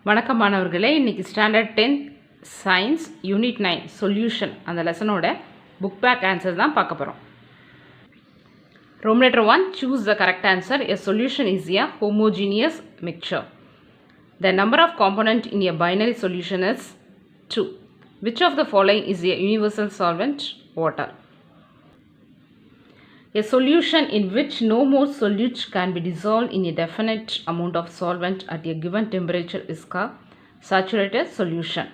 வணக்கம் மாணவர்களே, இன்னைக்கு ஸ்டாண்டர்ட் 10 சயின்ஸ் யூனிட் 9 சொல்யூஷன் அந்த லெசனோட புக் பேக் ஆன்சர் தான் பார்க்க போகிறோம். Room letter 1, choose the correct answer. A solution is a homogeneous mixture. The number of components in a binary solution is 2. Which of the following is a universal solvent? Water. A solution in which no more solute can be dissolved in a definite amount of solvent at a given temperature is called saturated solution.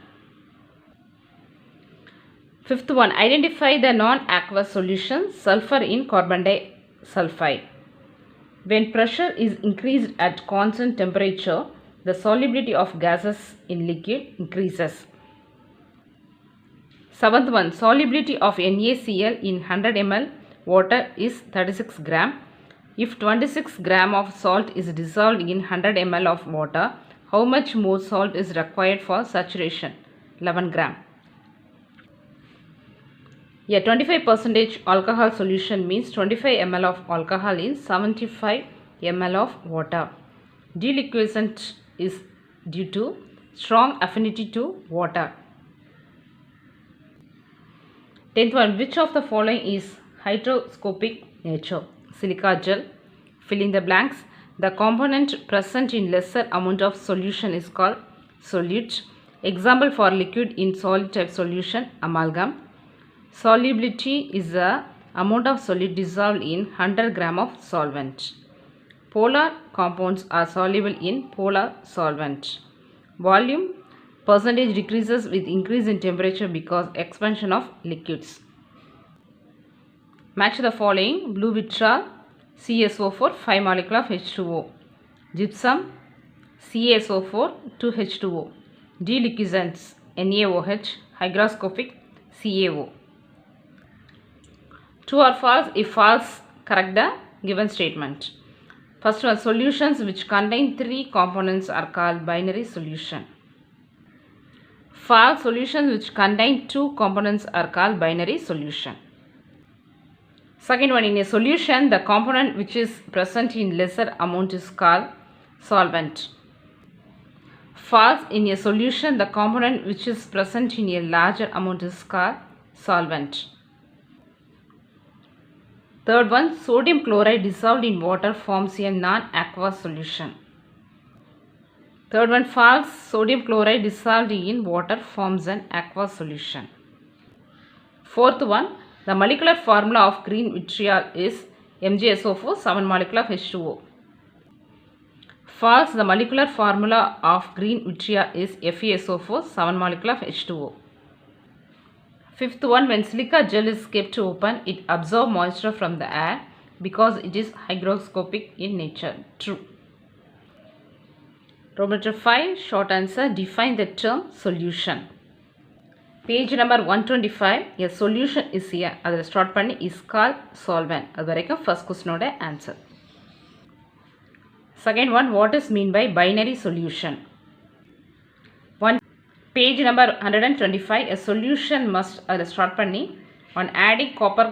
Fifth one, identify the non-aqueous solution, sulfur in carbon disulfide. When pressure is increased at constant temperature, the solubility of gases in liquid increases. Seventh one, solubility of NaCl in 100 ml water is 36 gram. If 26 gram of salt is dissolved in 100 ml of water, how much more salt is required for saturation? 11 gram. A 25% alcohol solution means 25 ml of alcohol in 75 ml of water. Deliquescent is due to strong affinity to water. 10th one, which of the following is hygroscopic nature? Silica gel. Fill in the blanks. The component present in lesser amount of solution is called solute. Example for liquid in solid type solution, amalgam. Solubility is the amount of solute dissolved in 100 gram of solvent. Polar compounds are soluble in polar solvent. Volume percentage decreases with increase in temperature because expansion of liquids. Match the following: blue vitriol, CSO4, 5 molecule of H2O. Gypsum, CaSO4, 2H2O. Deliquescents, NaOH, hygroscopic, CaO. True or false? If false, correct the given statement. First one, solutions which contain 3 components are called binary solution. False, solutions which contain 2 components are called binary solution. Second one, in a solution, the component which is present in lesser amount is called solvent. False, in a solution, the component which is present in a larger amount is called solvent. Third one, sodium chloride dissolved in water forms a non-aqueous solution. Third one, false, sodium chloride dissolved in water forms an aqueous solution. Fourth one, the molecular formula of green vitriol is MgSO4, 7 molecule of H2O. False, the molecular formula of green vitriol is FeSO4, 7 molecule of H2O. Fifth one, when silica gel is kept open, it absorbs moisture from the air because it is hygroscopic in nature. True. Room letter 5, short answer, define the term solution. Page number 125, a solution is here. Adha start panni is called solvent. Adu varaikkum first question oda answer. Second one, what is mean by binary solution? One, page number 125, a solution must adha start panni on adding copper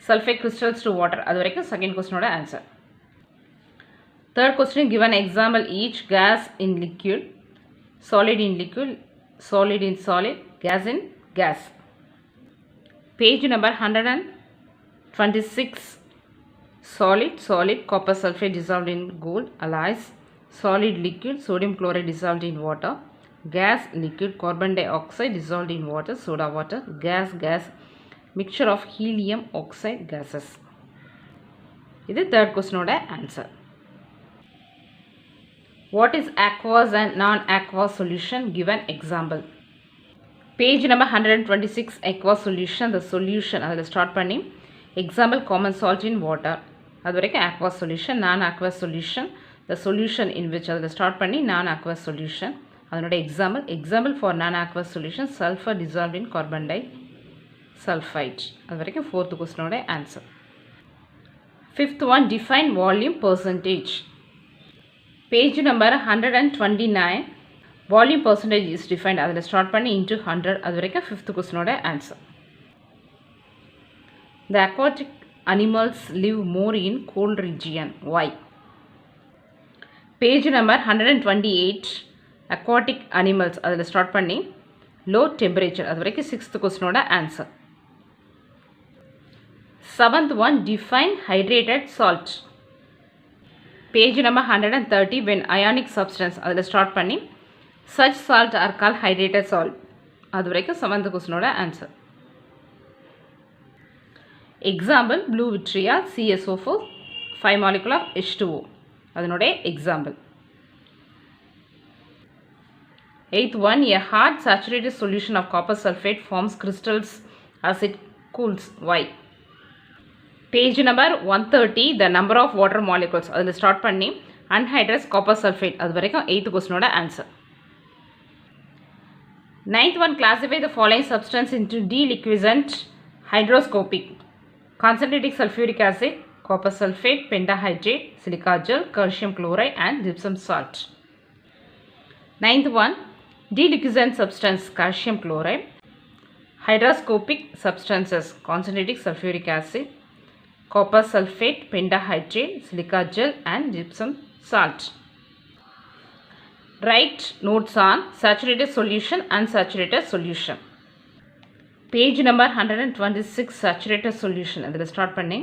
sulfate crystals to water. Adu varaikkum second question oda answer. Third question, given example each: gas in liquid, solid in liquid, solid in solid, gas in gas. Page number 126, solid, copper sulfate dissolved in gold alloys, solid liquid, sodium chloride dissolved in water, gas liquid, carbon dioxide dissolved in water, soda water, gas, mixture of helium oxide gases. This is third question oda answer. What is aqueous and non-aqueous solution? Given example. Page number 126, aqueous solution. The solution, adha start panni example common salt in water. Adu varaikkum aqueous solution. Non-aqueous solution, the solution in which adha start panni non-aqueous solution. Adanoda example for non-aqueous solution, sulfur dissolved in carbon disulfide. Adu varaikkum fourth question oda answer. Fifth one, define volume percentage. Page number 129, volume percentage is defined. Adha start panni into 100. Adu varaikkum fifth question oda answer. The aquatic animals live more in cold region. Why? Page number 128, aquatic animals அதில் start பண்ணி low temperature அது வரைக்கும் 6th கொஸ்டினோட answer. 7th one, define hydrated salt. Page number 130, when ionic substance அதில் start பண்ணி such salt are called hydrated salt அது வரைக்கும் 7th கொஸ்டினோட answer. Example blue vitriol CSO4 5 molecule of H2O அதனுடைய example. 8th one, a hard saturated solution of copper sulfate forms crystals as it cools. Why? Page number 130, the number of water molecules அதில் start பண்ணி anhydrous copper sulfate அது வரைக்கும் 8th கொஸ்டினோட answer. 9th one, classify the following substance into deliquescent hydroscopic: concentrated sulfuric acid, copper sulfate, pentahydrate, silica gel, calcium chloride and gypsum salt. 9th one, deliquescent substance calcium chloride, hydroscopic substances concentrated sulfuric acid, copper sulfate, pentahydrate, silica gel and gypsum salt. Write notes on saturated solution, unsaturated solution. Page number 126, saturated solution அதில் start பண்ணி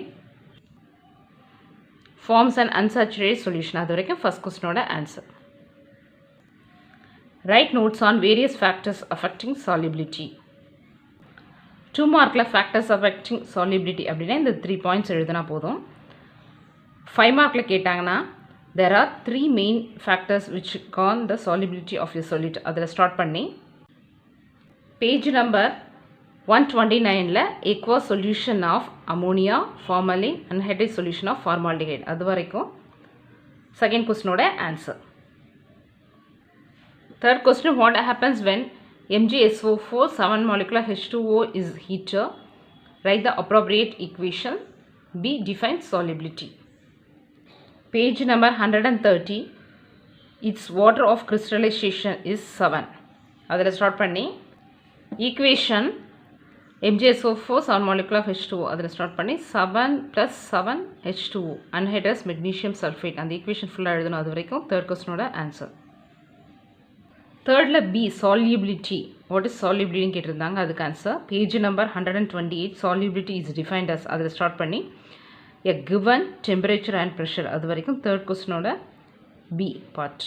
forms an unsaturated solution அது வரைக்கும் first questionோட answer. Write notes on various factors affecting solubility. 2 மார்க்கில் factors affecting solubility அப்படின்னா இந்த 3 points எழுதுனா போதும். 5 மார்க்கில் கேட்டாங்கன்னா there are 3 main factors which govern the solubility of your solute அதில் ஸ்டார்ட் பண்ணி பேஜ் நம்பர் 129ல aqueous solution of ammonia, formalin, anhydrous solution of formaldehyde அது வரைக்கும் செகண்ட் கொஸ்டினோட answer. Third question, what happens when MgSO4 7 molecular H2O is heater? Write the appropriate equation. B, define solubility. Page number 130, its water of crystallization is 7 அதில் start பண்ணி equation MgSO4 7 molecular H2O அதில் start பண்ணி 7 + 7 H2O anhydrous magnesium sulfate அந்த equation ஃபுல்லாக எழுதணும் அது வரைக்கும் third கொஸ்டினோட ஆன்சர். தேர்டில் B, solubility. What is solubility கேட்டிருந்தாங்க அதுக்கு answer. Page number 128, solubility is defined as அதில் ஸ்டார்ட் பண்ணி a given temperature and pressure அது வரைக்கும் தேர்ட் கொஸ்டினோட பி பார்ட்.